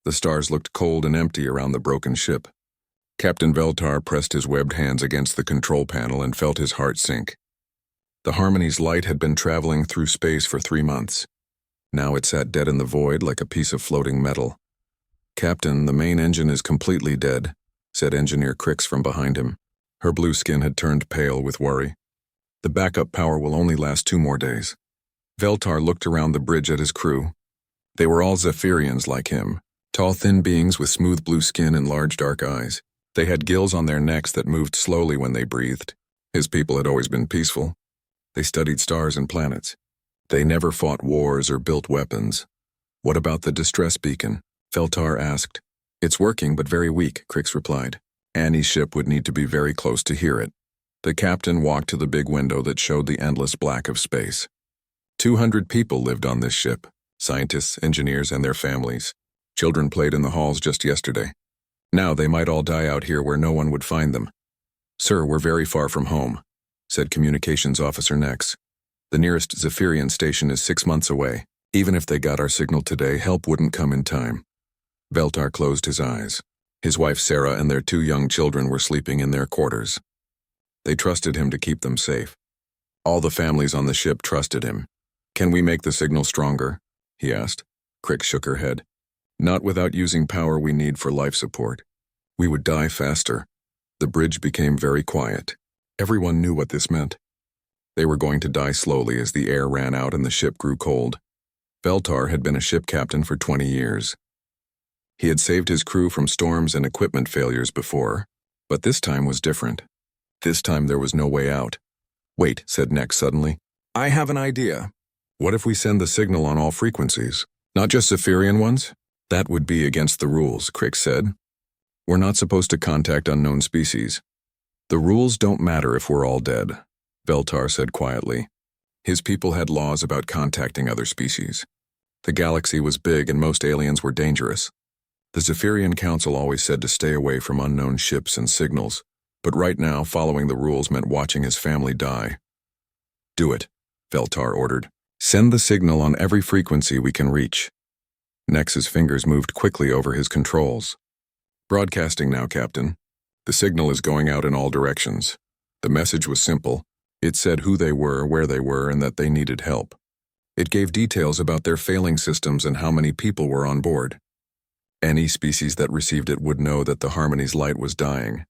The stars looked cold and empty around the broken ship. Captain Veltar pressed his webbed hands against the control panel and felt his heart sink. The Harmony's light had been traveling through space for 3 months. Now it sat dead in the void like a piece of floating metal. "Captain, the main engine is completely dead," said Engineer Crix from behind him. Her blue skin had turned pale with worry. "The backup power will only last 2 more days." Veltar looked around the bridge at his crew. They were all Zephyrians like him, tall, thin beings with smooth blue skin and large dark eyes. They had gills on their necks that moved slowly when they breathed. His people had always been peaceful. They studied stars and planets. They never fought wars or built weapons. "What about the distress beacon?" Veltar asked. "It's working, but very weak," Crix replied. "Annie's ship would need to be very close to hear it." The captain walked to the big window that showed the endless black of space. 200 people lived on this ship, scientists, engineers, and their families. Children played in the halls just yesterday. Now they might all die out here where no one would find them. "Sir, we're very far from home," said Communications Officer Nex. "The nearest Zephyrian station is 6 months away. Even if they got our signal today, help wouldn't come in time." Veltar closed his eyes. His wife Sarah and their 2 young children were sleeping in their quarters. They trusted him to keep them safe. All the families on the ship trusted him. "Can we make the signal stronger?" he asked. Crix shook her head. "Not without using power we need for life support. We would die faster." The bridge became very quiet. Everyone knew what this meant. They were going to die slowly as the air ran out and the ship grew cold. Veltar had been a ship captain for 20 years. He had saved his crew from storms and equipment failures before, but this time was different. This time there was no way out. "Wait," said Nex suddenly. "I have an idea. What if we send the signal on all frequencies, not just Zephyrian ones?" "That would be against the rules," Crix said. "We're not supposed to contact unknown species." "The rules don't matter if we're all dead," Veltar said quietly. His people had laws about contacting other species. The galaxy was big and most aliens were dangerous. The Zephyrian Council always said to stay away from unknown ships and signals, but right now following the rules meant watching his family die. "Do it," Veltar ordered. "Send the signal on every frequency we can reach." Nex's fingers moved quickly over his controls. "Broadcasting now, Captain. The signal is going out in all directions." The message was simple. It said who they were, where they were, and that they needed help. It gave details about their failing systems and how many people were on board. Any species that received it would know that the Harmony's light was dying.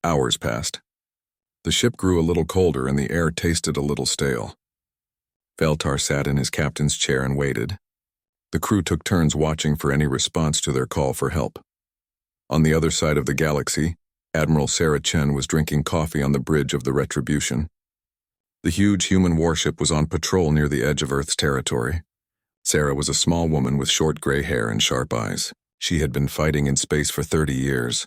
Hours passed. The ship grew a little colder and the air tasted a little stale. Veltar sat in his captain's chair and waited. The crew took turns watching for any response to their call for help. On the other side of the galaxy, Admiral Sarah Chen was drinking coffee on the bridge of the Retribution. The huge human warship was on patrol near the edge of Earth's territory. Sarah was a small woman with short gray hair and sharp eyes. She had been fighting in space for 30 years.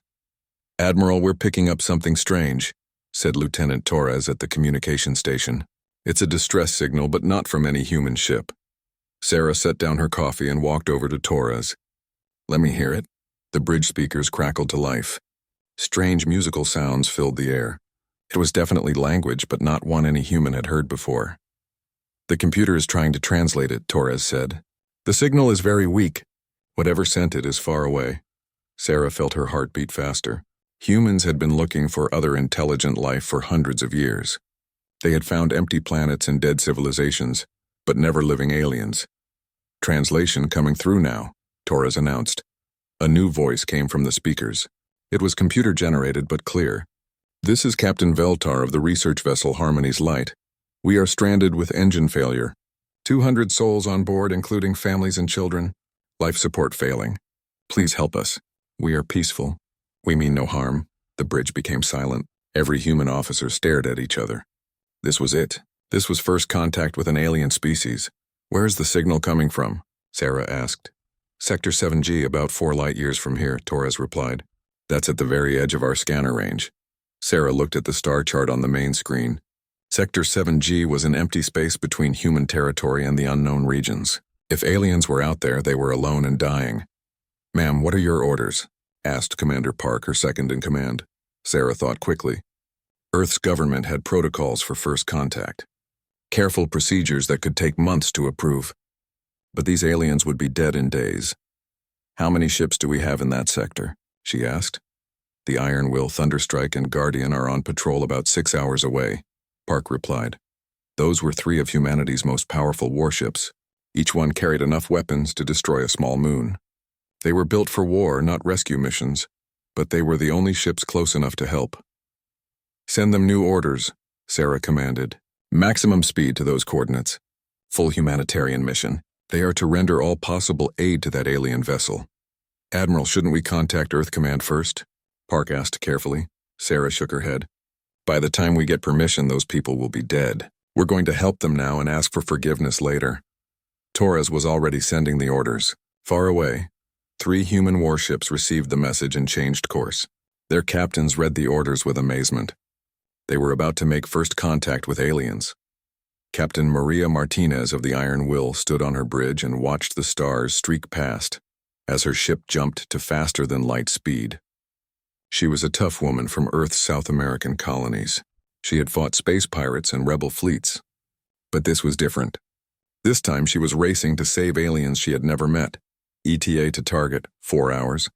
"Admiral, we're picking up something strange," said Lieutenant Torres at the communication station. "It's a distress signal, but not from any human ship." Sarah set down her coffee and walked over to Torres. "Let me hear it." The bridge speakers crackled to life. Strange musical sounds filled the air. It was definitely language, but not one any human had heard before. "The computer is trying to translate it," Torres said. "The signal is very weak. Whatever sent it is far away." Sarah felt her heart beat faster. Humans had been looking for other intelligent life for hundreds of years. They had found empty planets and dead civilizations, but never living aliens. "Translation coming through now," Torres announced. A new voice came from the speakers. It was computer-generated but clear. "This is Captain Veltar of the research vessel Harmony's Light. We are stranded with engine failure. 200 souls on board, including families and children. Life support failing. Please help us. We are peaceful. We mean no harm." The bridge became silent. Every human officer stared at each other. This was it. This was first contact with an alien species. "Where is the signal coming from?" Sarah asked. "Sector 7G, about 4 light years from here," Torres replied. "That's at the very edge of our scanner range." Sarah looked at the star chart on the main screen. Sector 7G was an empty space between human territory and the unknown regions. If aliens were out there, they were alone and dying. "Ma'am, what are your orders?" asked Commander Park, her second in command. Sarah thought quickly. Earth's government had protocols for first contact. Careful procedures that could take months to approve. But these aliens would be dead in days. How many ships do we have in that sector? She asked. The Iron Will, Thunderstrike, and Guardian are on patrol about 6 hours away, Park replied. Those were 3 of humanity's most powerful warships. Each one carried enough weapons to destroy a small moon. They were built for war, not rescue missions, but they were the only ships close enough to help. Send them new orders, Sarah commanded. Maximum speed to those coordinates. Full humanitarian mission. They are to render all possible aid to that alien vessel. Admiral, shouldn't we contact Earth Command first? Park asked carefully. Sarah shook her head. By the time we get permission, those people will be dead. We're going to help them now and ask for forgiveness later. Torres was already sending the orders. Far away, 3 human warships received the message and changed course. Their captains read the orders with amazement. They were about to make first contact with aliens. Captain Maria Martinez of the Iron Will stood on her bridge and watched the stars streak past as her ship jumped to faster-than-light speed. She was a tough woman from Earth's South American colonies. She had fought space pirates and rebel fleets. But this was different. This time she was racing to save aliens she had never met. ETA to target, 4 hours.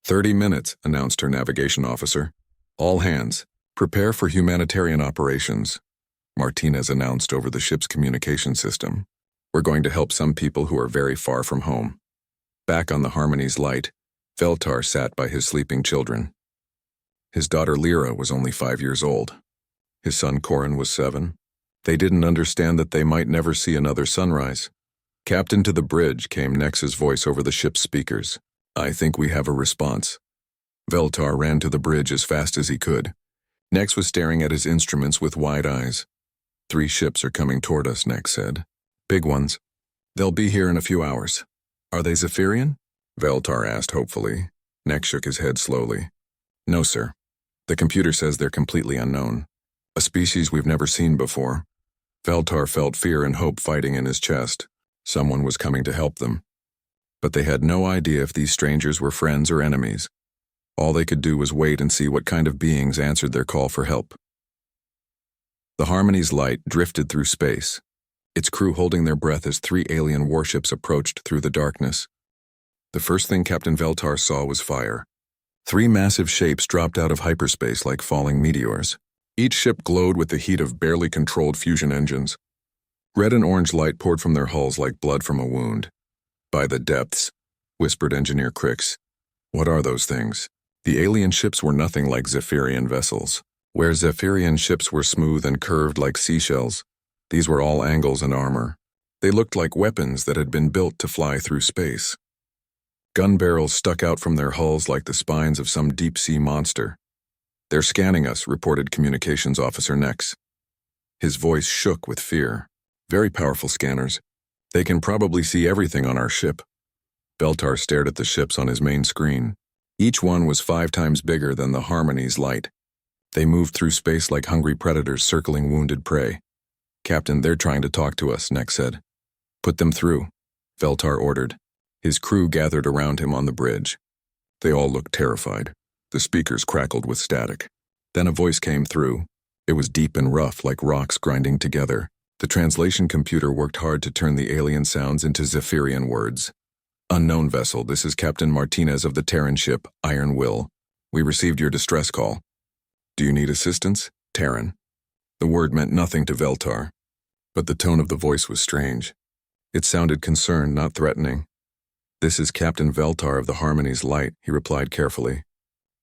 30 minutes, announced her navigation officer. All hands, prepare for humanitarian operations, Martinez announced over the ship's communication system. We're going to help some people who are very far from home. Back on the Harmony's light, Veltar sat by his sleeping children. His daughter Lyra was only 5 years old. His son Corin was 7. They didn't understand that they might never see another sunrise. Captain to the bridge, came Nex's voice over the ship's speakers. I think we have a response. Veltar ran to the bridge as fast as he could. Nex was staring at his instruments with wide eyes. 3 ships are coming toward us, Nex said. Big ones. They'll be here in a few hours. Are they Zephyrian? Veltar asked hopefully. Nex shook his head slowly. No, sir. The computer says they're completely unknown. A species we've never seen before. Veltar felt fear and hope fighting in his chest. Someone was coming to help them. But they had no idea if these strangers were friends or enemies. All they could do was wait and see what kind of beings answered their call for help. The Harmony's light drifted through space, its crew holding their breath as 3 alien warships approached through the darkness. The first thing Captain Veltar saw was fire. 3 massive shapes dropped out of hyperspace like falling meteors. Each ship glowed with the heat of barely controlled fusion engines. Red and orange light poured from their hulls like blood from a wound. By the depths, whispered Engineer Crix. What are those things? The alien ships were nothing like Zephyrian vessels. Where Zephyrian ships were smooth and curved like seashells, these were all angles and armor. They looked like weapons that had been built to fly through space. Gun barrels stuck out from their hulls like the spines of some deep-sea monster. They're scanning us, reported Communications Officer Nex. His voice shook with fear. Very powerful scanners. They can probably see everything on our ship. Veltar stared at the ships on his main screen. Each one was 5 times bigger than the Harmony's light. They moved through space like hungry predators circling wounded prey. Captain, they're trying to talk to us, Nex said. Put them through, Veltar ordered. His crew gathered around him on the bridge. They all looked terrified. The speakers crackled with static. Then a voice came through. It was deep and rough like rocks grinding together. The translation computer worked hard to turn the alien sounds into Zephyrian words. Unknown vessel, this is Captain Martinez of the Terran ship, Iron Will. We received your distress call. Do you need assistance? Terran. The word meant nothing to Veltar, but the tone of the voice was strange. It sounded concerned, not threatening. This is Captain Veltar of the Harmony's light, he replied carefully.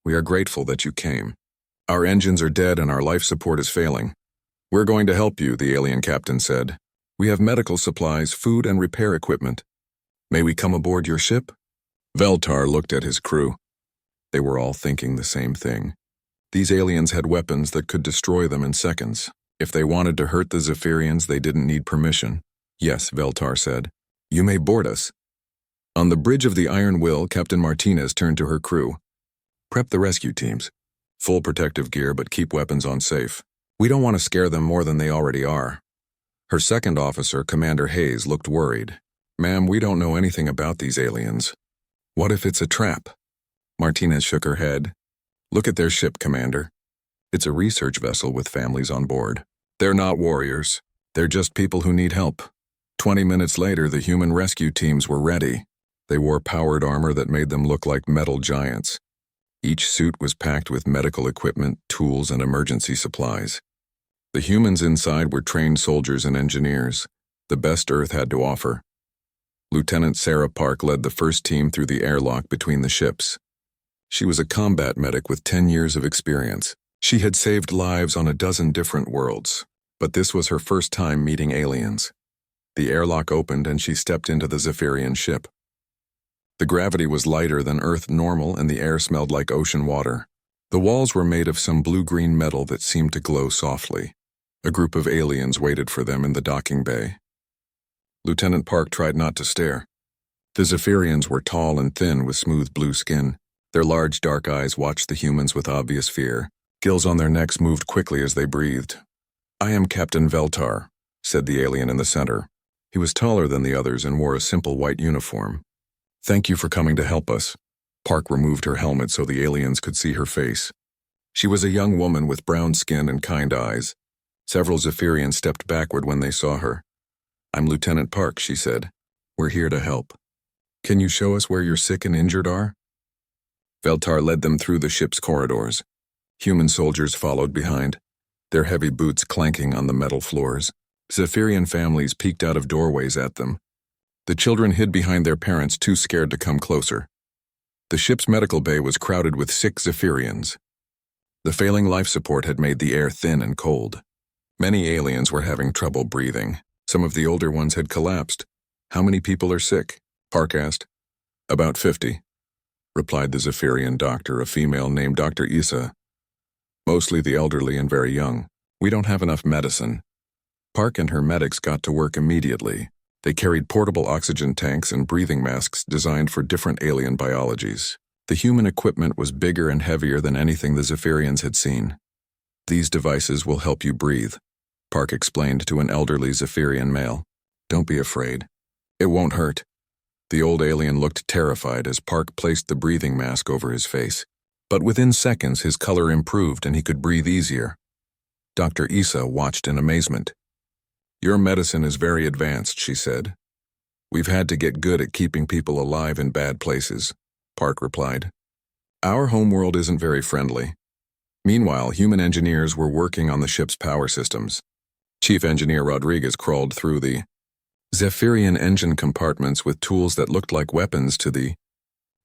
We are grateful that you came. Our engines are dead and our life support is failing. We're going to help you, the alien captain said. We have medical supplies, food, and repair equipment. May we come aboard your ship? Veltar looked at his crew. They were all thinking the same thing. These aliens had weapons that could destroy them in seconds. If they wanted to hurt the Zephyrians, they didn't need permission. Yes, Veltar said. You may board us. On the bridge of the Iron Will, Captain Martinez turned to her crew. Prep the rescue teams. Full protective gear, but keep weapons on safe. We don't want to scare them more than they already are. Her second officer, Commander Hayes, looked worried. Ma'am, we don't know anything about these aliens. What if it's a trap? Martinez shook her head. Look at their ship, Commander. It's a research vessel with families on board. They're not warriors. They're just people who need help. 20 minutes later, the human rescue teams were ready. They wore powered armor that made them look like metal giants. Each suit was packed with medical equipment, tools, and emergency supplies. The humans inside were trained soldiers and engineers, the best Earth had to offer. Lieutenant Sarah Park led the first team through the airlock between the ships. She was a combat medic with 10 years of experience. She had saved lives on a dozen different worlds, but this was her first time meeting aliens. The airlock opened and she stepped into the Zephyrian ship. The gravity was lighter than Earth normal and the air smelled like ocean water. The walls were made of some blue-green metal that seemed to glow softly. A group of aliens waited for them in the docking bay. Lieutenant Park tried not to stare. The Zephyrians were tall and thin with smooth blue skin. Their large dark eyes watched the humans with obvious fear. Gills on their necks moved quickly as they breathed. "I am Captain Veltar," said the alien in the center. He was taller than the others and wore a simple white uniform. "Thank you for coming to help us." Park removed her helmet so the aliens could see her face. She was a young woman with brown skin and kind eyes. Several Zephyrians stepped backward when they saw her. "I'm Lieutenant Park," she said. "We're here to help. Can you show us where your sick and injured are?" Veltar led them through the ship's corridors. Human soldiers followed behind, their heavy boots clanking on the metal floors. Zephyrian families peeked out of doorways at them. The children hid behind their parents, too scared to come closer. The ship's medical bay was crowded with sick Zephyrians. The failing life support had made the air thin and cold. Many aliens were having trouble breathing. Some of the older ones had collapsed. "How many people are sick?" Park asked. "About 50, replied the Zephyrian doctor, a female named Dr. Issa. "Mostly the elderly and very young. We don't have enough medicine." Park and her medics got to work immediately. They carried portable oxygen tanks and breathing masks designed for different alien biologies. The human equipment was bigger and heavier than anything the Zephyrians had seen. "These devices will help you breathe," Park explained to an elderly Zephyrian male. "Don't be afraid. It won't hurt." The old alien looked terrified as Park placed the breathing mask over his face. But within seconds, his color improved and he could breathe easier. Dr. Issa watched in amazement. "Your medicine is very advanced," she said. "We've had to get good at keeping people alive in bad places," Park replied. "Our homeworld isn't very friendly." Meanwhile, human engineers were working on the ship's power systems. Chief Engineer Rodriguez crawled through the Zephyrian engine compartments with tools that looked like weapons to the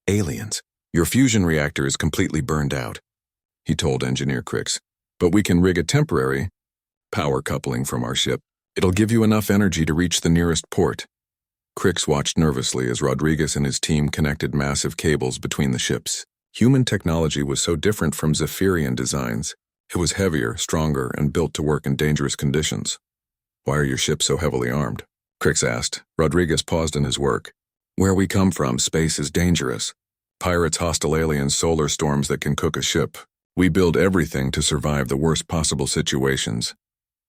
aliens. "Your fusion reactor is completely burned out," he told Engineer Crix. "But we can rig a temporary power coupling from our ship. It'll give you enough energy to reach the nearest port." Crix watched nervously as Rodriguez and his team connected massive cables between the ships. Human technology was so different from Zephyrian designs. It was heavier, stronger, and built to work in dangerous conditions. "Why are your ships so heavily armed?" Crix asked. Rodriguez paused in his work. "Where we come from, space is dangerous. Pirates, hostile aliens, solar storms that can cook a ship. We build everything to survive the worst possible situations.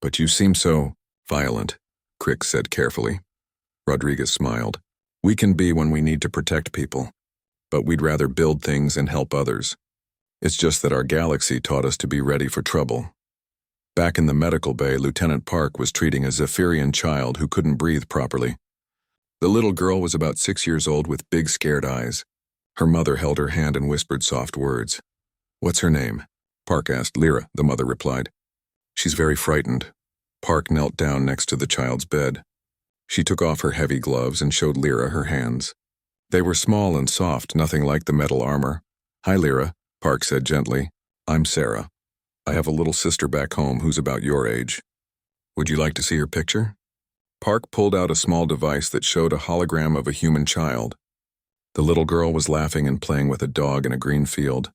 But you seem so violent," Crix said carefully. Rodriguez smiled. "We can be when we need to protect people. But we'd rather build things and help others. It's just that our galaxy taught us to be ready for trouble." Back in the medical bay, Lieutenant Park was treating a Zephyrian child who couldn't breathe properly. The little girl was about 6 years old with big scared eyes. Her mother held her hand and whispered soft words. "What's her name?" Park asked. "Lyra," the mother replied. "She's very frightened." Park knelt down next to the child's bed. She took off her heavy gloves and showed Lyra her hands. They were small and soft, nothing like the metal armor. "Hi, Lyra," Park said gently. "I'm Sarah. I have a little sister back home who's about your age. Would you like to see her picture?" Park pulled out a small device that showed a hologram of a human child. The little girl was laughing and playing with a dog in a green field.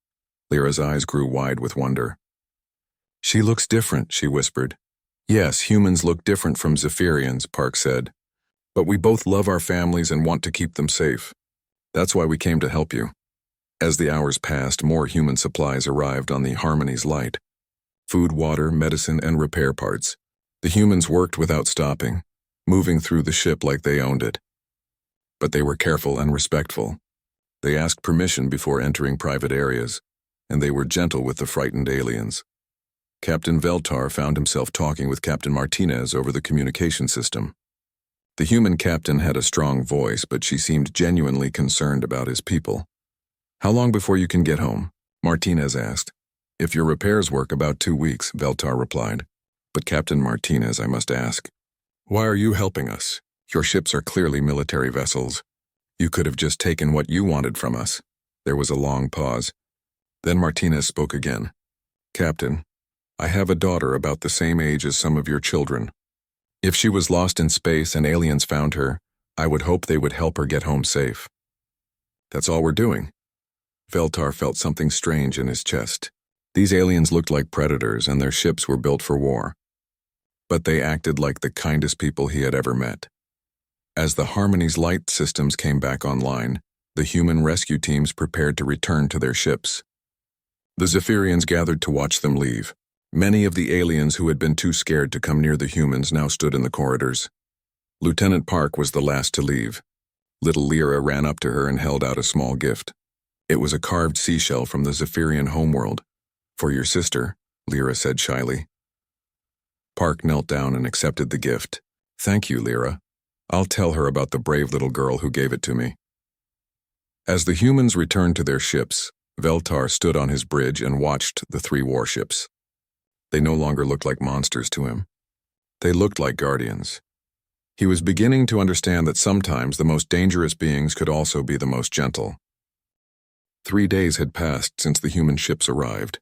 Lyra's eyes grew wide with wonder. "She looks different," she whispered. "Yes, humans look different from Zephyrians," Park said. "But we both love our families and want to keep them safe. That's why we came to help you." As the hours passed, more human supplies arrived on the Harmony's light. Food, water, medicine, and repair parts. The humans worked without stopping, moving through the ship like they owned it. But they were careful and respectful. They asked permission before entering private areas, and they were gentle with the frightened aliens. Captain Veltar found himself talking with Captain Martinez over the communication system. The human captain had a strong voice, but she seemed genuinely concerned about his people. "How long before you can get home?" Martinez asked. "If your repairs work, about 2 weeks," Veltar replied. "But Captain Martinez, I must ask, why are you helping us? Your ships are clearly military vessels. You could have just taken what you wanted from us." There was a long pause. Then Martinez spoke again. "Captain, I have a daughter about the same age as some of your children. If she was lost in space and aliens found her, I would hope they would help her get home safe. That's all we're doing." Veltar felt something strange in his chest. These aliens looked like predators, and their ships were built for war. But they acted like the kindest people he had ever met. As the Harmony's light systems came back online, the human rescue teams prepared to return to their ships. The Zephyrians gathered to watch them leave. Many of the aliens who had been too scared to come near the humans now stood in the corridors. Lieutenant Park was the last to leave. Little Lyra ran up to her and held out a small gift. It was a carved seashell from the Zephyrian homeworld. "For your sister," Lyra said shyly. Park knelt down and accepted the gift. "Thank you, Lyra. I'll tell her about the brave little girl who gave it to me." As the humans returned to their ships, Veltar stood on his bridge and watched the 3 warships. They no longer looked like monsters to him. They looked like guardians. He was beginning to understand that sometimes the most dangerous beings could also be the most gentle. 3 days had passed since the human ships arrived.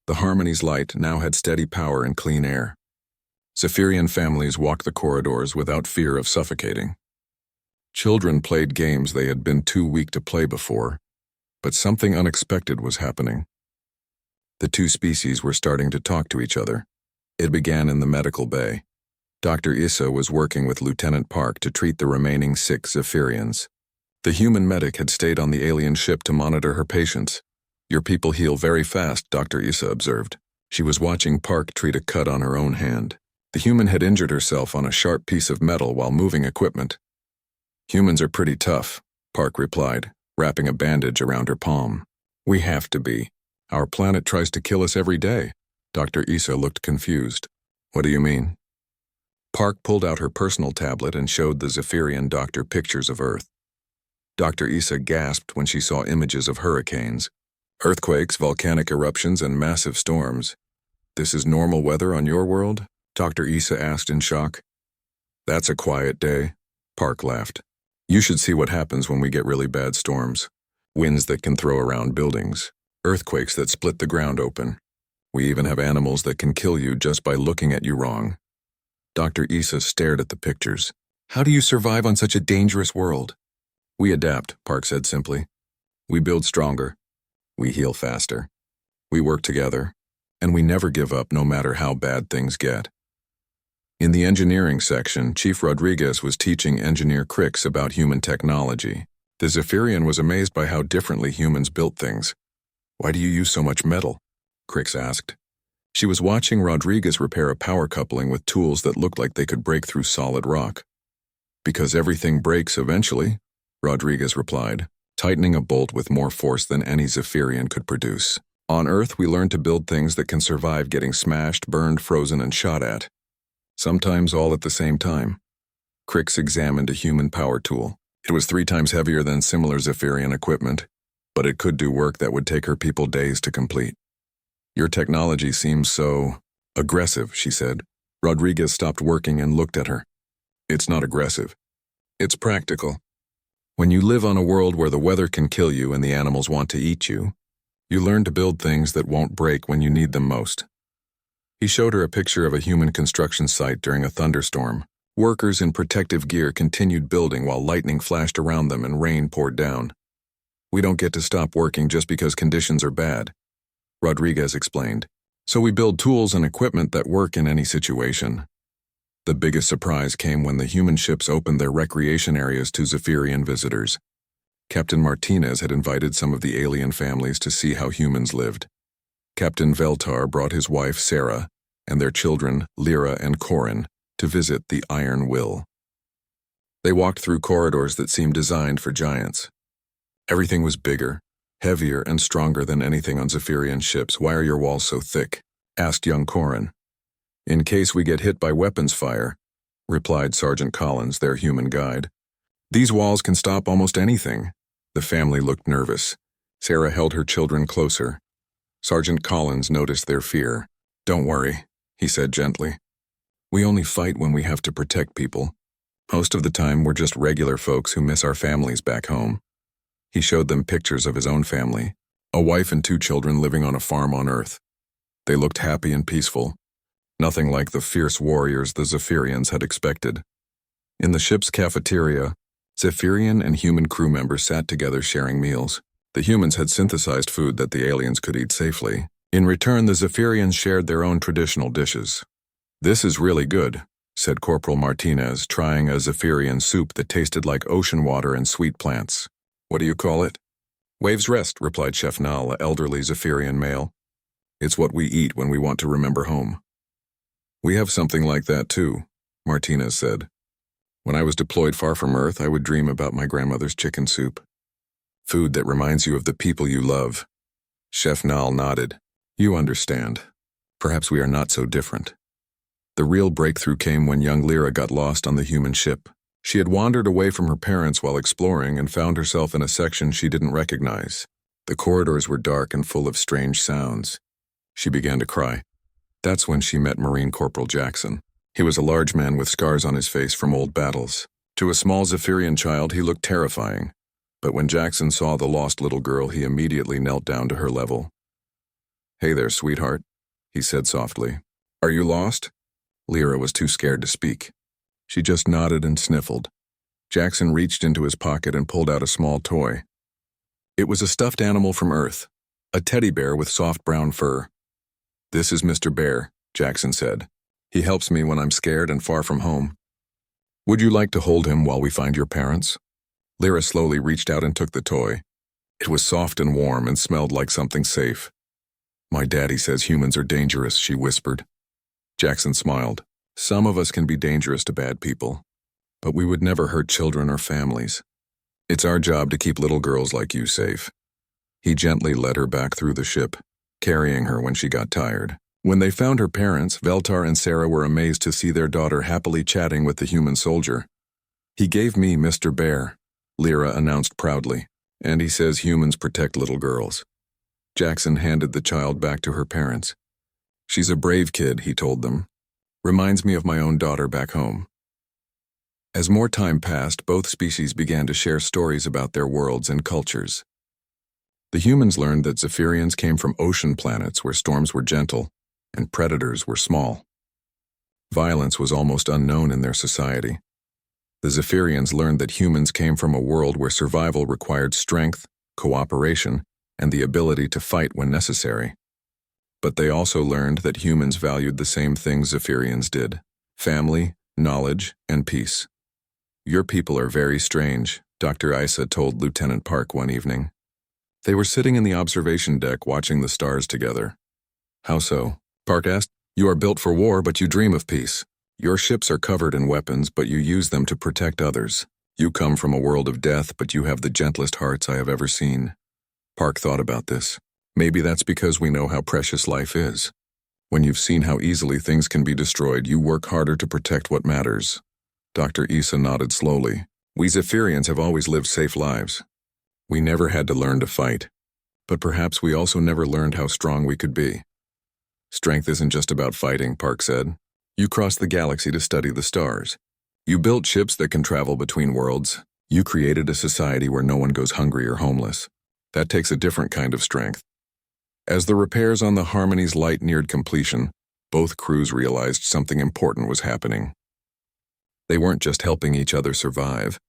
The Harmony's light now had steady power and clean air. Zephyrian families walked the corridors without fear of suffocating. Children played games they had been too weak to play before, but something unexpected was happening. The 2 species were starting to talk to each other. It began in the medical bay. Dr. Issa was working with Lieutenant Park to treat the remaining 6 Zephyrians. The human medic had stayed on the alien ship to monitor her patients. "Your people heal very fast," Dr. Issa observed. She was watching Park treat a cut on her own hand. The human had injured herself on a sharp piece of metal while moving equipment. "Humans are pretty tough," Park replied, wrapping a bandage around her palm. "We have to be. Our planet tries to kill us every day." Dr. Issa looked confused. "What do you mean?" Park pulled out her personal tablet and showed the Zephyrian doctor pictures of Earth. Dr. Issa gasped when she saw images of hurricanes, earthquakes, volcanic eruptions, and massive storms. "This is normal weather on your world?" Dr. Issa asked in shock. "That's a quiet day," Park laughed. "You should see what happens when we get really bad storms. Winds that can throw around buildings, earthquakes that split the ground open. We even have animals that can kill you just by looking at you wrong." Dr. Issa stared at the pictures. "How do you survive on such a dangerous world?" "We adapt," Park said simply. "We build stronger. We heal faster. We work together. And we never give up no matter how bad things get." In the engineering section, Chief Rodriguez was teaching Engineer Crix about human technology. The Zephyrian was amazed by how differently humans built things. "Why do you use so much metal?" Crix asked. She was watching Rodriguez repair a power coupling with tools that looked like they could break through solid rock. "Because everything breaks eventually," Rodriguez replied, tightening a bolt with more force than any Zephyrian could produce. "On Earth, we learn to build things that can survive getting smashed, burned, frozen, and shot at. Sometimes all at the same time." Crix examined a human power tool. It was 3 times heavier than similar Zephyrian equipment, but it could do work that would take her people days to complete. "Your technology seems so aggressive," she said. Rodriguez stopped working and looked at her. "It's not aggressive. It's practical. When you live on a world where the weather can kill you and the animals want to eat you, you learn to build things that won't break when you need them most." He showed her a picture of a human construction site during a thunderstorm. Workers in protective gear continued building while lightning flashed around them and rain poured down. "We don't get to stop working just because conditions are bad," Rodriguez explained. "So we build tools and equipment that work in any situation." The biggest surprise came when the human ships opened their recreation areas to Zephyrian visitors. Captain Martinez had invited some of the alien families to see how humans lived. Captain Veltar brought his wife Sarah and their children Lyra and Corin to visit the Iron Will. They walked through corridors that seemed designed for giants. Everything was bigger, heavier, and stronger than anything on Zephyrian ships. "Why are your walls so thick?" asked young Corin. "In case we get hit by weapons fire," replied Sergeant Collins, their human guide. "These walls can stop almost anything." The family looked nervous. Sarah held her children closer. Sergeant Collins noticed their fear. "Don't worry," he said gently. "We only fight when we have to protect people. Most of the time, we're just regular folks who miss our families back home." He showed them pictures of his own family, a wife and 2 children living on a farm on Earth. They looked happy and peaceful, nothing like the fierce warriors the Zephyrians had expected. In the ship's cafeteria, Zephyrian and human crew members sat together sharing meals. The humans had synthesized food that the aliens could eat safely. In return, the Zephyrians shared their own traditional dishes. "This is really good," said Corporal Martinez, trying a Zephyrian soup that tasted like ocean water and sweet plants. "What do you call it?" "Waves Rest," replied Chef Nal, an elderly Zephyrian male. "It's what we eat when we want to remember home." "We have something like that too," Martinez said. "When I was deployed far from Earth, I would dream about my grandmother's chicken soup. Food that reminds you of the people you love." Chef Nal nodded. "You understand. Perhaps we are not so different." The real breakthrough came when young Lyra got lost on the human ship. She had wandered away from her parents while exploring and found herself in a section she didn't recognize. The corridors were dark and full of strange sounds. She began to cry. That's when she met Marine Corporal Jackson. He was a large man with scars on his face from old battles. To a small Zephyrian child, he looked terrifying. But when Jackson saw the lost little girl, he immediately knelt down to her level. "Hey there, sweetheart," he said softly. "Are you lost?" Lyra was too scared to speak. She just nodded and sniffled. Jackson reached into his pocket and pulled out a small toy. It was a stuffed animal from Earth, a teddy bear with soft brown fur. "This is Mr. Bear," Jackson said. "He helps me when I'm scared and far from home. Would you like to hold him while we find your parents?" Lyra slowly reached out and took the toy. It was soft and warm and smelled like something safe. "My daddy says humans are dangerous," she whispered. Jackson smiled. "Some of us can be dangerous to bad people, but we would never hurt children or families. It's our job to keep little girls like you safe." He gently led her back through the ship, carrying her when she got tired. When they found her parents, Veltar and Sarah were amazed to see their daughter happily chatting with the human soldier. "He gave me Mr. Bear," Lyra announced proudly, "and he says humans protect little girls." Jackson handed the child back to her parents. "She's a brave kid," he told them. "Reminds me of my own daughter back home." As more time passed, both species began to share stories about their worlds and cultures. The humans learned that Zephyrians came from ocean planets where storms were gentle and predators were small. Violence was almost unknown in their society. The Zephyrians learned that humans came from a world where survival required strength, cooperation, and the ability to fight when necessary. But they also learned that humans valued the same things Zephyrians did: family, knowledge, and peace. "Your people are very strange," Dr. Isa told Lieutenant Park one evening. They were sitting in the observation deck watching the stars together. "How so?" Park asked. "You are built for war, but you dream of peace. Your ships are covered in weapons, but you use them to protect others. You come from a world of death, but you have the gentlest hearts I have ever seen." Park thought about this. Maybe that's because we know how precious life is. When you've seen how easily things can be destroyed, you work harder to protect what matters. Dr. Isa nodded slowly. "We Zephyrians have always lived safe lives. We never had to learn to fight. But perhaps we also never learned how strong we could be." "Strength isn't just about fighting," Park said. "You crossed the galaxy to study the stars. You built ships that can travel between worlds. You created a society where no one goes hungry or homeless. That takes a different kind of strength." As the repairs on the Harmony's light neared completion, both crews realized something important was happening. They weren't just helping each other survive.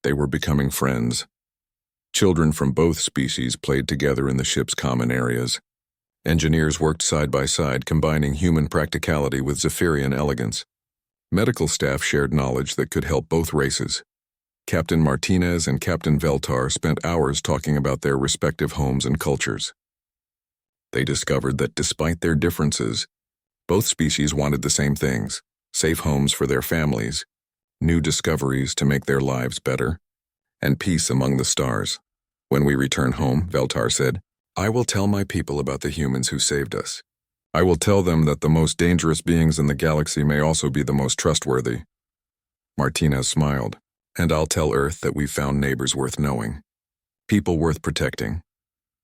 They were becoming friends. Children from both species played together in the ship's common areas. Engineers worked side by side, combining human practicality with Zephyrian elegance. Medical staff shared knowledge that could help both races. Captain Martinez and Captain Veltar spent hours talking about their respective homes and cultures. They discovered that despite their differences, both species wanted the same things: safe homes for their families, new discoveries to make their lives better, and peace among the stars. "When we return home," Veltar said, "I will tell my people about the humans who saved us. I will tell them that the most dangerous beings in the galaxy may also be the most trustworthy. Martinez smiled. "And I'll tell Earth that we've found neighbors worth knowing. People worth protecting."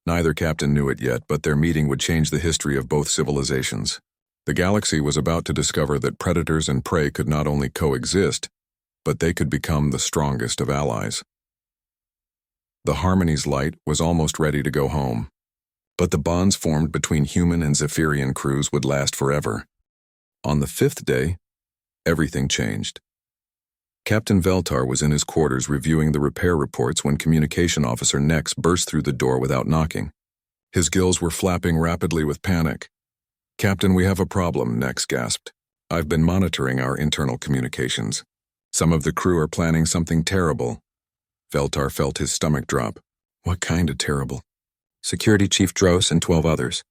Neither captain knew it yet, but their meeting would change the history of both civilizations. The galaxy was about to discover that predators and prey could not only coexist, but they could become the strongest of allies. The Harmony's light was almost ready to go home, but the bonds formed between human and Zephyrian crews would last forever. On the 5th day, everything changed. Captain Veltar was in his quarters reviewing the repair reports when Communication Officer Nex burst through the door without knocking. His gills were flapping rapidly with panic. "Captain, we have a problem," Nex gasped. "I've been monitoring our internal communications. Some of the crew are planning something terrible." Veltar felt his stomach drop. "What kind of terrible?" "Security Chief Dros and 12 others.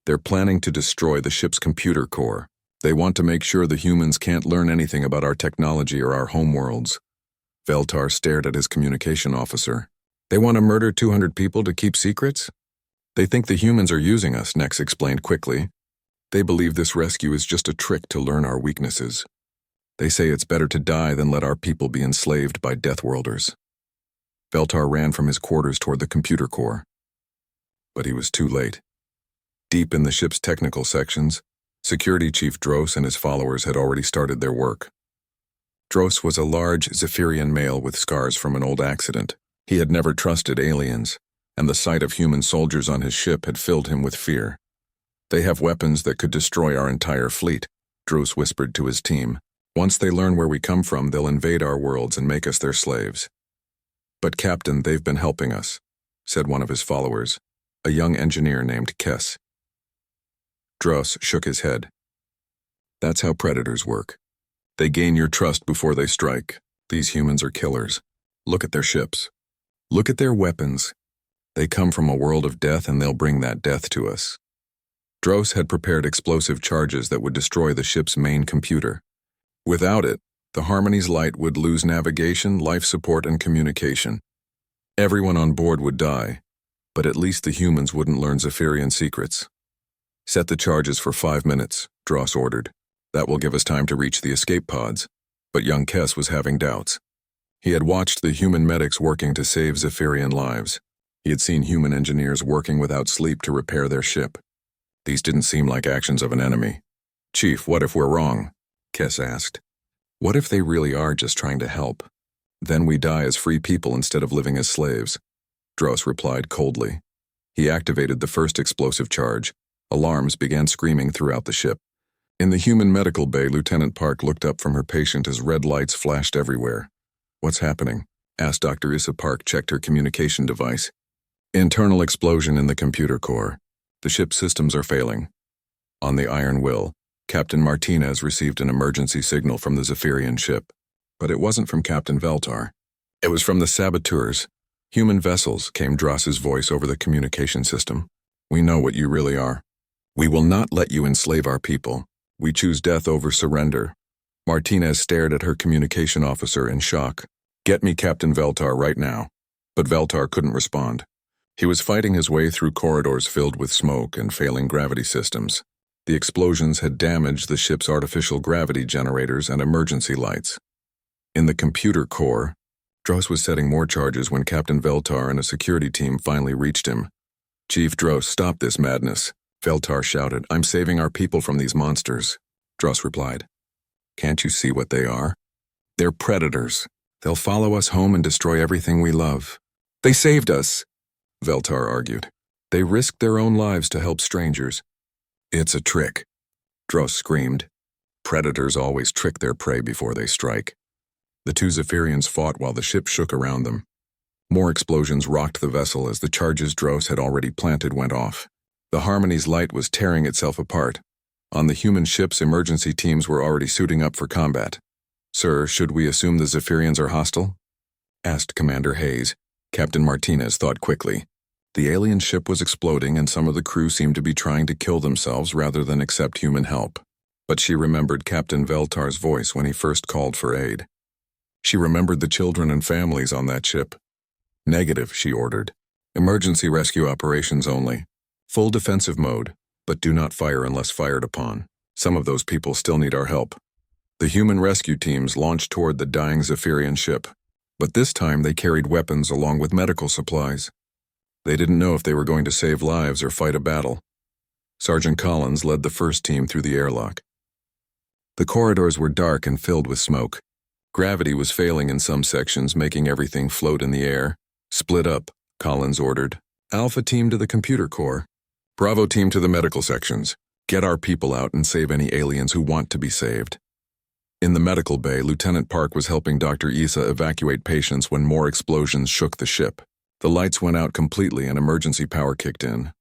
They're planning to destroy the ship's computer core. They want to make sure the humans can't learn anything about our technology or our homeworlds." Veltar stared at his communication officer. "They want to murder 200 people to keep secrets?" "They think the humans are using us," Nex explained quickly. "They believe this rescue is just a trick to learn our weaknesses. They say it's better to die than let our people be enslaved by Deathworlders." Veltar ran from his quarters toward the computer core. But he was too late. Deep in the ship's technical sections, Security Chief Dros and his followers had already started their work. Dros was a large Zephyrian male with scars from an old accident. He had never trusted aliens, and the sight of human soldiers on his ship had filled him with fear. "They have weapons that could destroy our entire fleet," Dros whispered to his team. "Once they learn where we come from, they'll invade our worlds and make us their slaves." "But Captain, they've been helping us," said one of his followers, a young engineer named Kess. Dros shook his head. "That's how predators work. They gain your trust before they strike. These humans are killers. Look at their ships. Look at their weapons. They come from a world of death and they'll bring that death to us." Dros had prepared explosive charges that would destroy the ship's main computer. Without it, the Harmony's light would lose navigation, life support, and communication. Everyone on board would die, but at least the humans wouldn't learn Zephyrian secrets. "Set the charges for 5 minutes, Dros ordered. "That will give us time to reach the escape pods." But young Kess was having doubts. He had watched the human medics working to save Zephyrian lives. He had seen human engineers working without sleep to repair their ship. These didn't seem like actions of an enemy. "Chief, what if we're wrong?" Kess asked. "What if they really are just trying to help? Then we die as free people instead of living as slaves." Dros replied coldly. He activated the first explosive charge. Alarms began screaming throughout the ship. In the human medical bay, Lieutenant Park looked up from her patient as red lights flashed everywhere. "What's happening?" asked Dr. Issa. Park checked her communication device. "Internal explosion in the computer core. The ship's systems are failing." On the Iron Will, Captain Martinez received an emergency signal from the Zephyrian ship. But it wasn't from Captain Veltar. It was from the saboteurs. "Human vessels," came Dros's voice over the communication system. "We know what you really are. We will not let you enslave our people. We choose death over surrender." Martinez stared at her communication officer in shock. "Get me Captain Veltar right now." But Veltar couldn't respond. He was fighting his way through corridors filled with smoke and failing gravity systems. The explosions had damaged the ship's artificial gravity generators and emergency lights. In the computer core, Dros was setting more charges when Captain Veltar and a security team finally reached him. "Chief Dros, stop this madness," Veltar shouted. "I'm saving our people from these monsters." Dros replied. "Can't you see what they are? They're predators. They'll follow us home and destroy everything we love." "They saved us," Veltar argued. "They risked their own lives to help strangers." "It's a trick," Dros screamed. "Predators always trick their prey before they strike." The two Zephyrians fought while the ship shook around them. More explosions rocked the vessel as the charges Dros had already planted went off. The Harmony's light was tearing itself apart. On the human ships, emergency teams were already suiting up for combat. "Sir, should we assume the Zephyrians are hostile?" asked Commander Hayes. Captain Martinez thought quickly. The alien ship was exploding and some of the crew seemed to be trying to kill themselves rather than accept human help. But she remembered Captain Veltar's voice when he first called for aid. She remembered the children and families on that ship. "Negative," she ordered. "Emergency rescue operations only. Full defensive mode, but do not fire unless fired upon. Some of those people still need our help." The human rescue teams launched toward the dying Zephyrian ship, but this time they carried weapons along with medical supplies. They didn't know if they were going to save lives or fight a battle. Sergeant Collins led the first team through the airlock. The corridors were dark and filled with smoke. Gravity was failing in some sections, making everything float in the air. "Split up," Collins ordered. "Alpha team to the computer core. Bravo team to the medical sections. Get our people out and save any aliens who want to be saved." In the medical bay, Lieutenant Park was helping Dr. Issa evacuate patients when more explosions shook the ship. The lights went out completely and emergency power kicked in.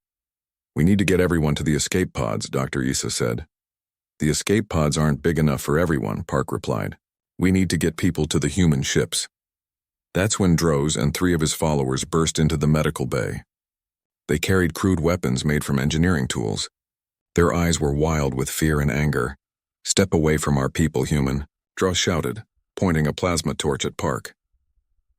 "We need to get everyone to the escape pods," Dr. Issa said. "The escape pods aren't big enough for everyone," Park replied. "We need to get people to the human ships." That's when Droz and 3 of his followers burst into the medical bay. They carried crude weapons made from engineering tools. Their eyes were wild with fear and anger. "Step away from our people, human," Droz shouted, pointing a plasma torch at Park.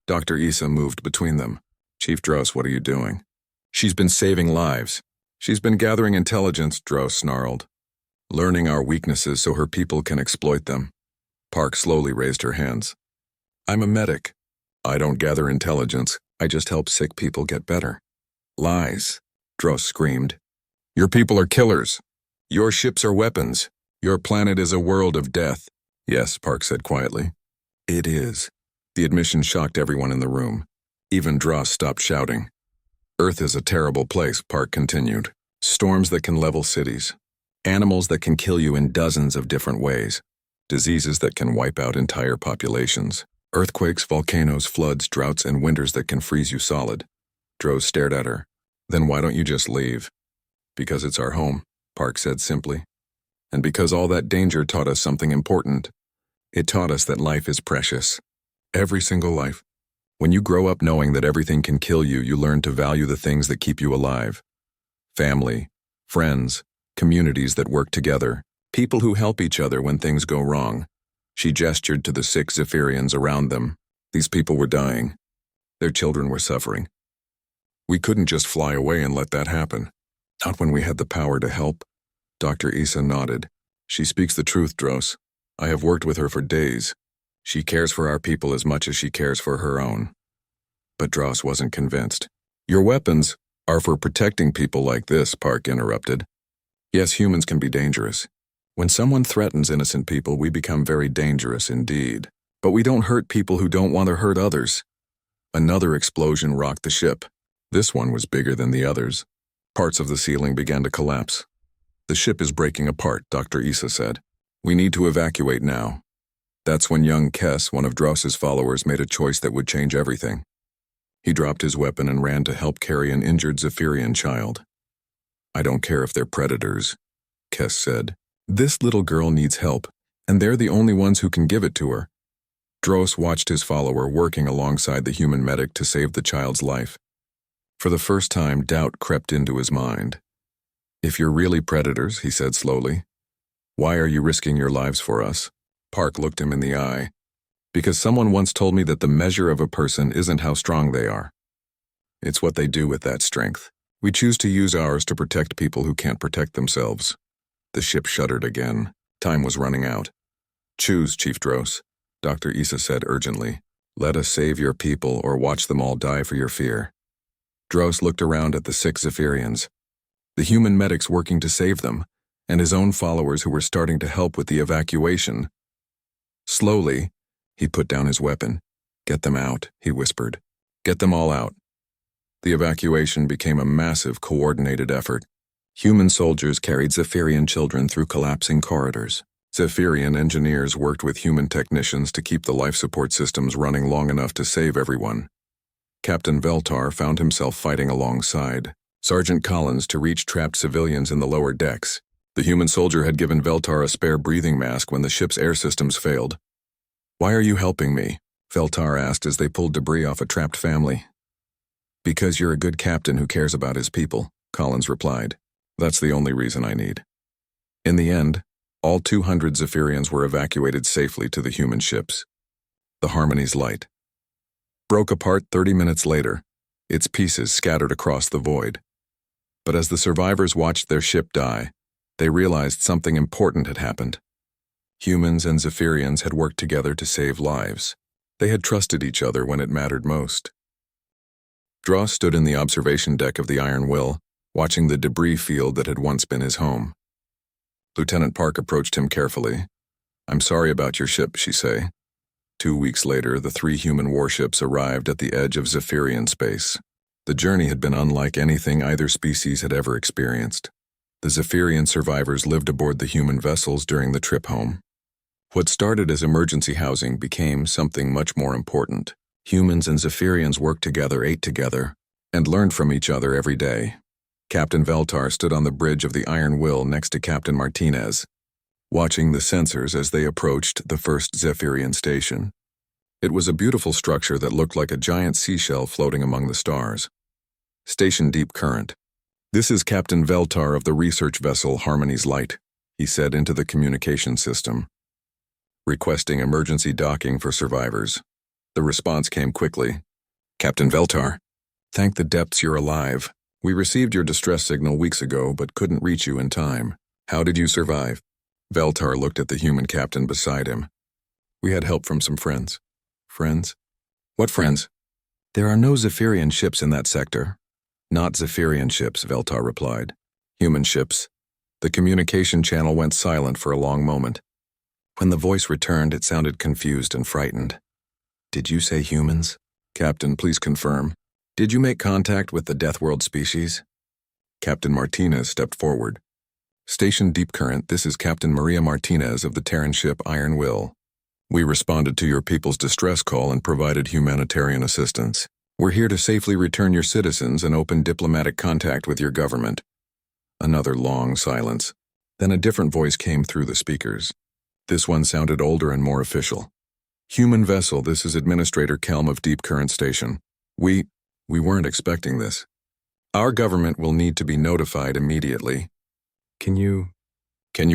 Dr. Issa moved between them. "Chief Droz, what are you doing?" "She's been saving lives. She's been gathering intelligence," Droz snarled. "Learning our weaknesses so her people can exploit them." Park slowly raised her hands. "I'm a medic. I don't gather intelligence. I just help sick people get better." "Lies," Droz screamed. "Your people are killers. Your ships are weapons. Your planet is a world of death." "Yes," Park said quietly. "It is." The admission shocked everyone in the room. Even Droz stopped shouting. "Earth is a terrible place," Park continued. "Storms that can level cities. Animals that can kill you in dozens of different ways. Diseases that can wipe out entire populations. Earthquakes, volcanoes, floods, droughts, and winters that can freeze you solid." Droz stared at her. "Then why don't you just leave?" "Because it's our home," Park said simply. "And because all that danger taught us something important. It taught us that life is precious. Every single life. When you grow up knowing that everything can kill you, you learn to value the things that keep you alive. Family, friends, communities that work together, people who help each other when things go wrong." She gestured to the 6 Zephyrians around them. These people were dying. Their children were suffering. We couldn't just fly away and let that happen. Not when we had the power to help. Dr. Issa nodded. "She speaks the truth, Droz. I have worked with her for days. She cares for our people as much as she cares for her own." But Droz wasn't convinced. "Your weapons are for protecting people like this," Park interrupted. "Yes, humans can be dangerous. When someone threatens innocent people, we become very dangerous indeed. But we don't hurt people who don't want to hurt others." Another explosion rocked the ship. This one was bigger than the others. Parts of the ceiling began to collapse. "The ship is breaking apart," Dr. Issa said. "We need to evacuate now." That's when young Kess, one of Droz's followers, made a choice that would change everything. He dropped his weapon and ran to help carry an injured Zephyrian child. "I don't care if they're predators," Kess said. "This little girl needs help, and they're the only ones who can give it to her." Droz watched his follower working alongside the human medic to save the child's life. For the first time, doubt crept into his mind. "If you're really predators," he said slowly, "why are you risking your lives for us?" Park looked him in the eye. "Because someone once told me that the measure of a person isn't how strong they are. It's what they do with that strength. We choose to use ours to protect people who can't protect themselves." The ship shuddered again. Time was running out. "Choose, Chief Droz," Dr. Issa said urgently. "Let us save your people or watch them all die for your fear." Droz looked around at the 6 Zephyrians, the human medics working to save them, and his own followers who were starting to help with the evacuation. Slowly, he put down his weapon. "Get them out," he whispered. "Get them all out." The evacuation became a massive, coordinated effort. Human soldiers carried Zephyrian children through collapsing corridors. Zephyrian engineers worked with human technicians to keep the life support systems running long enough to save everyone. Captain Veltar found himself fighting alongside Sergeant Collins to reach trapped civilians in the lower decks. The human soldier had given Veltar a spare breathing mask when the ship's air systems failed. "Why are you helping me?" Veltar asked as they pulled debris off a trapped family. "Because you're a good captain who cares about his people," Collins replied. "That's the only reason I need." In the end, all 200 Zephyrians were evacuated safely to the human ships. The Harmony's light broke apart 30 minutes later, its pieces scattered across the void. But as the survivors watched their ship die, they realized something important had happened. Humans and Zephyrians had worked together to save lives. They had trusted each other when it mattered most. Dross stood in the observation deck of the Iron Will, watching the debris field that had once been his home. Lieutenant Park approached him carefully. "I'm sorry about your ship," she said. 2 weeks later, the 3 human warships arrived at the edge of Zephyrian space. The journey had been unlike anything either species had ever experienced. The Zephyrian survivors lived aboard the human vessels during the trip home. What started as emergency housing became something much more important. Humans and Zephyrians worked together, ate together, and learned from each other every day. Captain Veltar stood on the bridge of the Iron Will next to Captain Martinez, watching the sensors as they approached the first Zephyrian station. It was a beautiful structure that looked like a giant seashell floating among the stars. "Station Deep Current. This is Captain Veltar of the research vessel Harmony's Light," he said into the communication system. "Requesting emergency docking for survivors." The response came quickly. "Captain Veltar, thank the depths you're alive. We received your distress signal weeks ago but couldn't reach you in time. How did you survive?" Veltar looked at the human captain beside him. "We had help from some friends." "Friends? What friends?" "There are no Zephyrian ships in that sector." "Not Zephyrian ships," Veltar replied. "Human ships." The communication channel went silent for a long moment. When the voice returned, it sounded confused and frightened. "Did you say humans?" "Captain, please confirm. Did you make contact with the Deathworld species?" Captain Martinez stepped forward. "Station Deep Current, this is Captain Maria Martinez of the Terran ship Iron Will. We responded to your people's distress call and provided humanitarian assistance. We're here to safely return your citizens and open diplomatic contact with your government." Another long silence. Then a different voice came through the speakers. This one sounded older and more official. "Human vessel, this is Administrator Kelm of Deep Current Station. We weren't expecting this. Our government will need to be notified immediately. Can you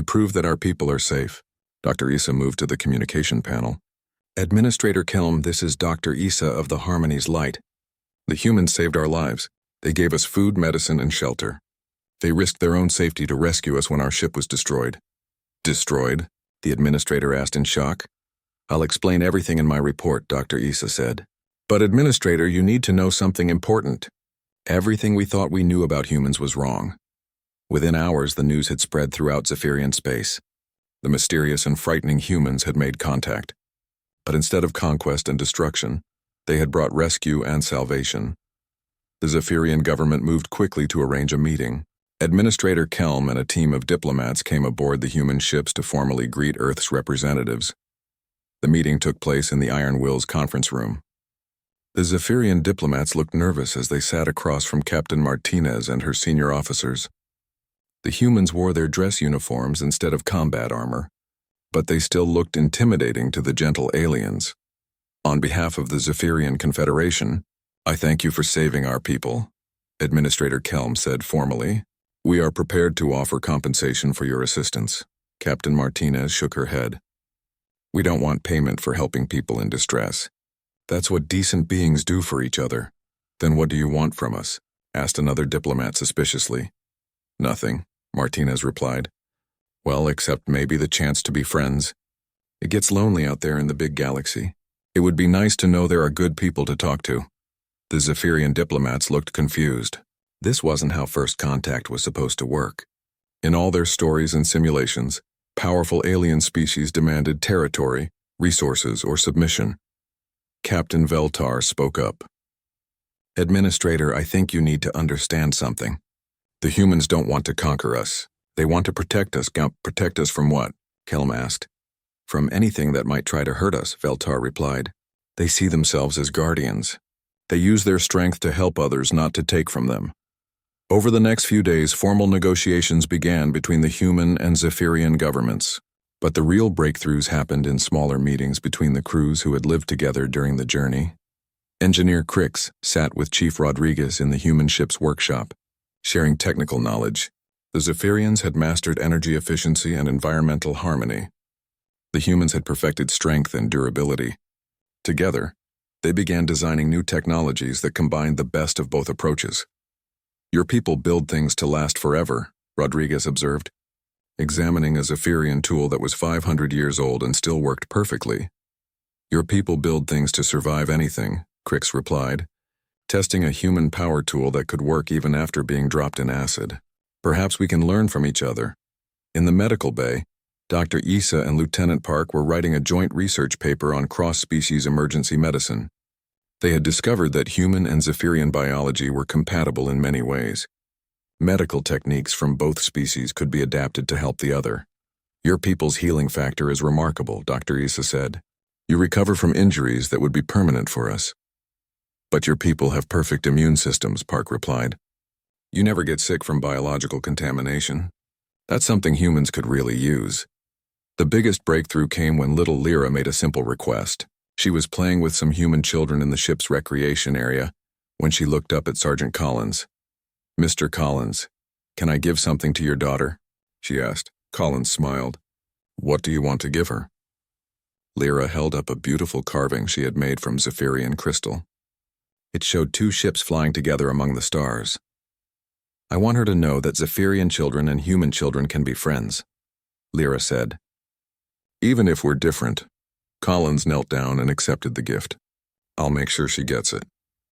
prove that our people are safe?" Dr. Issa moved to the communication panel. "Administrator Kelm, this is Dr. Issa of the Harmony's Light. The humans saved our lives. They gave us food, medicine, and shelter. They risked their own safety to rescue us when our ship was destroyed." "Destroyed?" the administrator asked in shock. "I'll explain everything in my report," Dr. Issa said. "But Administrator, you need to know something important. Everything we thought we knew about humans was wrong." Within hours, the news had spread throughout Zephyrian space. The mysterious and frightening humans had made contact. But instead of conquest and destruction, they had brought rescue and salvation. The Zephyrian government moved quickly to arrange a meeting. Administrator Kelm and a team of diplomats came aboard the human ships to formally greet Earth's representatives. The meeting took place in the Iron Will's conference room. The Zephyrian diplomats looked nervous as they sat across from Captain Martinez and her senior officers. The humans wore their dress uniforms instead of combat armor, but they still looked intimidating to the gentle aliens. "On behalf of the Zephyrian Confederation, I thank you for saving our people," Administrator Kelm said formally. "We are prepared to offer compensation for your assistance." Captain Martinez shook her head. "We don't want payment for helping people in distress. That's what decent beings do for each other." "Then what do you want from us?" asked another diplomat suspiciously. "Nothing," Martinez replied. "Well, except maybe the chance to be friends. It gets lonely out there in the big galaxy. It would be nice to know there are good people to talk to." The Zephyrian diplomats looked confused. This wasn't how first contact was supposed to work. In all their stories and simulations, powerful alien species demanded territory, resources, or submission. Captain Veltar spoke up. "Administrator, I think you need to understand something. The humans don't want to conquer us. They want to protect us." "Protect us from what?" Kelm asked. "From anything that might try to hurt us," Veltar replied. "They see themselves as guardians. They use their strength to help others, not to take from them." Over the next few days, formal negotiations began between the human and Zephyrian governments. But the real breakthroughs happened in smaller meetings between the crews who had lived together during the journey. Engineer Crix sat with Chief Rodriguez in the human ship's workshop, sharing technical knowledge. The Zephyrians had mastered energy efficiency and environmental harmony. The humans had perfected strength and durability. Together, they began designing new technologies that combined the best of both approaches. "Your people build things to last forever," Rodriguez observed. examining a Zephyrian tool that was 500 years old and still worked perfectly. Your people build things to survive anything, Crix replied, testing a human power tool that could work even after being dropped in acid. Perhaps we can learn from each other. In the medical bay, Dr. Issa and Lieutenant Park were writing a joint research paper on cross-species emergency medicine. They had discovered that human and Zephyrian biology were compatible in many ways. Medical techniques from both species could be adapted to help the other. Your people's healing factor is remarkable, Dr. Issa said. You recover from injuries that would be permanent for us. But your people have perfect immune systems, Park replied. You never get sick from biological contamination. That's something humans could really use. The biggest breakthrough came when little Lyra made a simple request. She was playing with some human children in the ship's recreation area when she looked up at Sergeant Collins. Mr. Collins, can I give something to your daughter? She asked. Collins smiled. What do you want to give her? Lyra held up a beautiful carving she had made from Zephyrian crystal. It showed two ships flying together among the stars. I want her to know that Zephyrian children and human children can be friends, Lyra said. Even if we're different. Collins knelt down and accepted the gift. I'll make sure she gets it.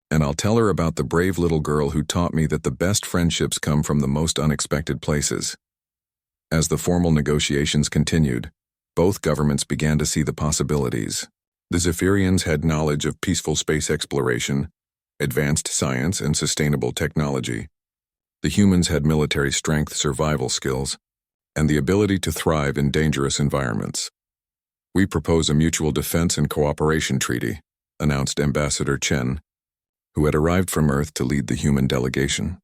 And I'll tell her about the brave little girl who taught me that the best friendships come from the most unexpected places. As the formal negotiations continued, both governments began to see the possibilities. The Zephyrians had knowledge of peaceful space exploration, advanced science, and sustainable technology. The humans had military strength, survival skills, and the ability to thrive in dangerous environments. We propose a mutual defense and cooperation treaty, announced Ambassador Chen, who had arrived from Earth to lead the human delegation.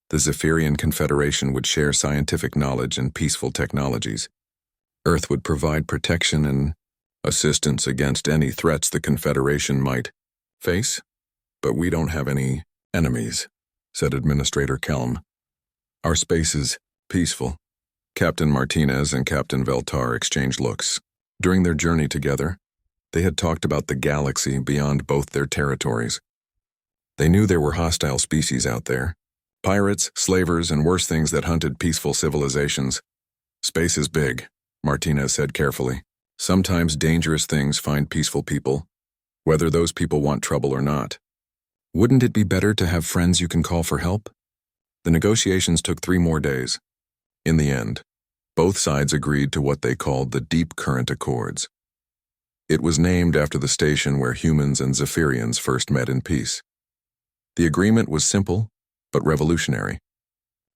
The Zephyrian Confederation would share scientific knowledge and peaceful technologies. Earth would provide protection and assistance against any threats the Confederation might face. But we don't have any enemies, said Administrator Kelm. Our space is peaceful. Captain Martinez and Captain Veltar exchanged looks. During their journey together, they had talked about the galaxy beyond both their territories. They knew there were hostile species out there. Pirates, slavers, and worse things that hunted peaceful civilizations. Space is big, Martinez said carefully. Sometimes dangerous things find peaceful people, whether those people want trouble or not. Wouldn't it be better to have friends you can call for help? The negotiations took 3 more days. In the end, both sides agreed to what they called the Deep Current Accords. It was named after the station where humans and Zephyrians first met in peace. The agreement was simple, but revolutionary.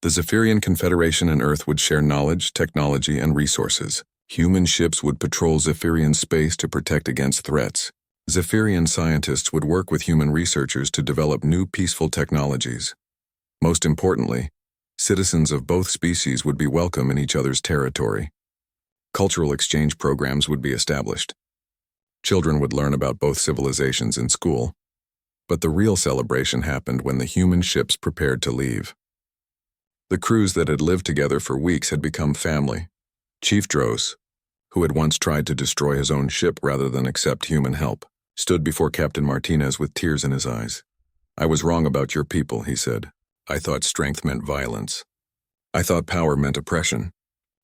The Zephyrian Confederation and Earth would share knowledge, technology, and resources. Human ships would patrol Zephyrian space to protect against threats. Zephyrian scientists would work with human researchers to develop new peaceful technologies. Most importantly, citizens of both species would be welcome in each other's territory. Cultural exchange programs would be established. Children would learn about both civilizations in school. But the real celebration happened when the human ships prepared to leave. The crews that had lived together for weeks had become family. Chief Dros, who had once tried to destroy his own ship rather than accept human help, stood before Captain Martinez with tears in his eyes. I was wrong about your people, he said. I thought strength meant violence. I thought power meant oppression.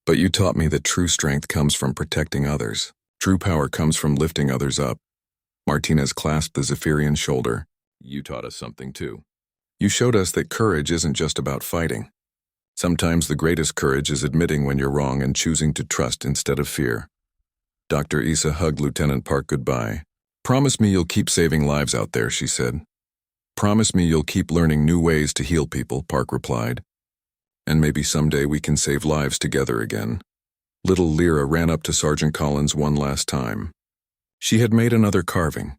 But you taught me that true strength comes from protecting others. True power comes from lifting others up. Martinez clasped the Zephyrian's shoulder. You taught us something too. You showed us that courage isn't just about fighting. Sometimes the greatest courage is admitting when you're wrong and choosing to trust instead of fear. Dr. Issa hugged Lieutenant Park goodbye. Promise me you'll keep saving lives out there, she said. Promise me you'll keep learning new ways to heal people, Park replied. And maybe someday we can save lives together again. Little Lyra ran up to Sergeant Collins one last time. She had made another carving,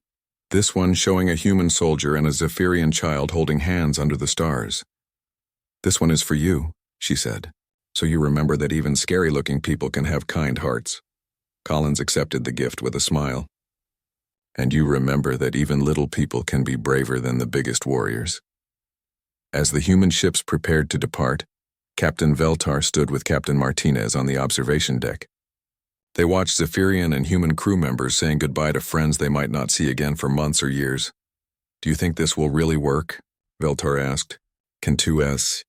this one showing a human soldier and a Zephyrian child holding hands under the stars. This one is for you, she said, so you remember that even scary-looking people can have kind hearts. Collins accepted the gift with a smile. And you remember that even little people can be braver than the biggest warriors. As the human ships prepared to depart, Captain Veltar stood with Captain Martinez on the observation deck. They watched Zephyrian and human crew members saying goodbye to friends they might not see again for months or years. Do you think this will really work? Veltar asked. Can 2S,